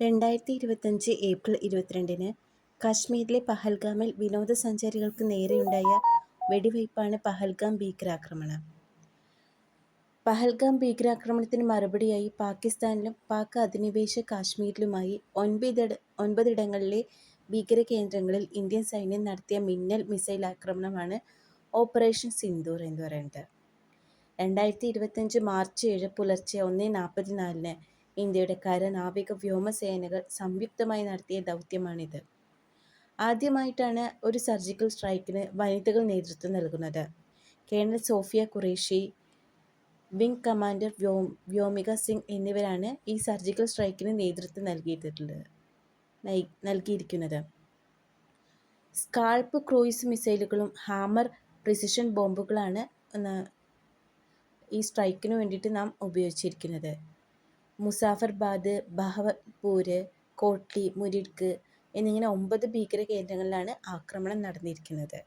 2025 April 22-ന് കാശ്മീരിലെ പഹൽഗാമിൽ വിനോദസഞ്ചാരികൾക്ക് നേരെയുണ്ടായ വെടിവയ്പ്പാണ് പഹൽഗാം ഭീകരാക്രമണം. പഹൽഗാം ഭീകരാക്രമണത്തിന് മറുപടിയായി പാകിസ്ഥാനിലും പാക് അധിനിവേശ കാശ്മീരിലുമായി 9 ഭീകരകേന്ദ്രങ്ങളിൽ ഇന്ത്യൻ സൈന്യം നടത്തിയ മിന്നൽ മിസൈൽ ആക്രമണമാണ് ഓപ്പറേഷൻ സിന്ദൂർ എന്ന് പറയുന്നത്. 2025 മാർച്ച് 7 പുലർച്ചെ 1:44-ന് ഇന്ത്യയുടെ കര, നാവിക, വ്യോമസേനകൾ സംയുക്തമായി നടത്തിയ ദൗത്യമാണിത്. ആദ്യമായിട്ടാണ് ഒരു സർജിക്കൽ സ്ട്രൈക്കിന് വനിതകൾ നേതൃത്വം നൽകുന്നത്. Colonel Sofiya Qureshi, wing commander Vyomika Singh എന്നിവരാണ് ഈ സർജിക്കൽ സ്ട്രൈക്കിന് നേതൃത്വം നൽകിയിരിക്കുന്നത്. സ്കാൾപ്പ് ക്രൂയിസ് മിസൈലുകളും ഹാമർ പ്രിസിഷൻ ബോംബുകളാണ് ഈ സ്ട്രൈക്കിന് വേണ്ടിയിട്ട് നാം ഉപയോഗിച്ചിരിക്കുന്നത്. മുസാഫർബാദ്, ബഹവൽപൂർ, കോട്ലി, മുരിഡ്ക് എന്നിങ്ങനെ 9 ഭീകര കേന്ദ്രങ്ങളിലാണ് ആക്രമണം നടന്നിരിക്കുന്നത്.